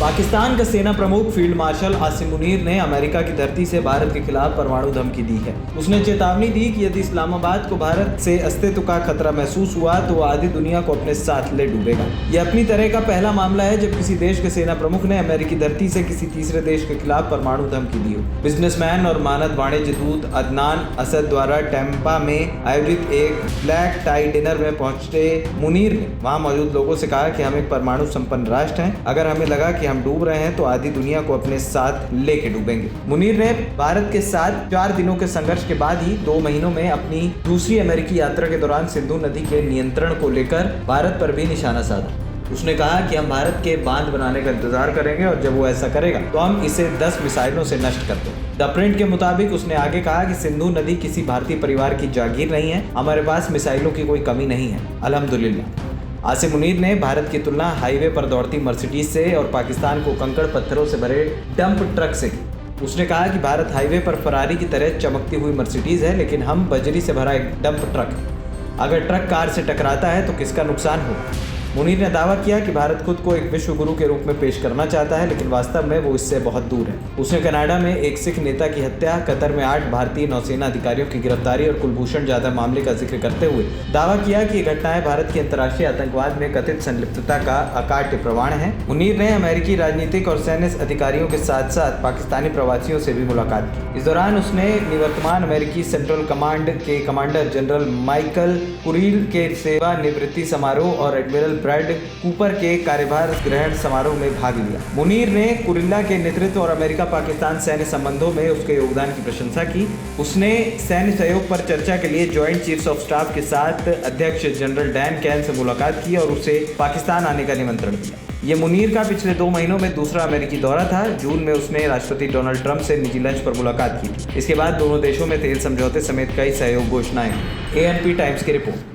पाकिस्तान का सेना प्रमुख फील्ड मार्शल आसिम मुनीर ने अमेरिका की धरती से भारत के खिलाफ परमाणु धमकी दी है। उसने चेतावनी दी कि यदि इस्लामाबाद को भारत से अस्तित्व का खतरा महसूस हुआ तो वो आधी दुनिया को अपने साथ ले डूबेगा। यह अपनी तरह का पहला मामला है जब किसी देश के सेना प्रमुख ने अमेरिकी धरती से किसी तीसरे देश के खिलाफ परमाणु धमकी दी हो। बिजनेसमैन और मानद वाणिज्य दूत अदनान असद द्वारा टैंपा में आयोजित एक ब्लैक टाई डिनर में पहुंचे मुनीर ने वहां मौजूद लोगों से कहा कि हम एक परमाणु संपन्न राष्ट्र हैं। अगर हमें लगा कि हम डूब रहे हैं तो आधी दुनिया को अपने साथ लेके डूबेंगे। मुनीर ने भारत के साथ 4 दिनों के संघर्ष के बाद ही 2 महीनों में अपनी दूसरी अमेरिकी यात्रा के दौरान सिंधु नदी के नियंत्रण को लेकर भारत पर भी निशाना साधा। उसने कहा कि हम भारत के बांध बनाने का इंतजार करेंगे और जब वो ऐसा करेगा तो हम इसे 10 मिसाइलों से नष्ट कर देंगे। द प्रिंट के मुताबिक उसने आगे कहा कि सिंधु नदी किसी भारतीय परिवार की जागीर नहीं है। हमारे पास मिसाइलों की कोई कमी नहीं है, अल्हम्दुलिल्लाह। आसिम मुनीर ने भारत की तुलना हाईवे पर दौड़ती मर्सिडीज से और पाकिस्तान को कंकड़ पत्थरों से भरे डंप ट्रक से की। उसने कहा कि भारत हाईवे पर फरारी की तरह चमकती हुई मर्सिडीज है, लेकिन हम बजरी से भरा एक डंप ट्रक है। अगर ट्रक कार से टकराता है तो किसका नुकसान होगा? मुनीर ने दावा किया कि भारत खुद को एक विश्व गुरु के रूप में पेश करना चाहता है, लेकिन वास्तव में वो इससे बहुत दूर है। उसने कनाडा में एक सिख नेता की हत्या, कतर में 8 भारतीय नौसेना अधिकारियों की गिरफ्तारी और कुलभूषण जाधव मामले का जिक्र करते हुए दावा किया कि ये घटनाएं भारत की अंतर्राष्ट्रीय आतंकवाद में कथित संलिप्तता का अकाट्य प्रमाण है। मुनीर ने अमेरिकी राजनीतिक और सैन्य अधिकारियों के साथ साथ पाकिस्तानी प्रवासियों से भी मुलाकात की। इस दौरान उसने निवर्तमान अमेरिकी सेंट्रल कमांड के कमांडर जनरल माइकल कुरिल के सेवानिवृत्ति समारोह और एडमिरल ब्रैड कूपर के कार्यभार ग्रहण समारोह में भाग लिया। मुनीर ने कुरिल्ला के नेतृत्व और अमेरिका पाकिस्तान सैन्य संबंधों में उसके योगदान की प्रशंसा की। उसने सैन्य सहयोग पर चर्चा के लिए ज्वाइंट चीफ्स ऑफ स्टाफ के साथ अध्यक्ष जनरल डैन कैन से मुलाकात की और उसे पाकिस्तान आने का निमंत्रण दिया। ये मुनीर का पिछले 2 महीनों में दूसरा अमेरिकी दौरा था। जून में उसने राष्ट्रपति डोनाल्ड ट्रंप से निजी लंच पर मुलाकात की थी। इसके बाद दोनों देशों में तेल समझौते समेत कई सहयोग घोषणाएं। ANP टाइम्स की रिपोर्ट।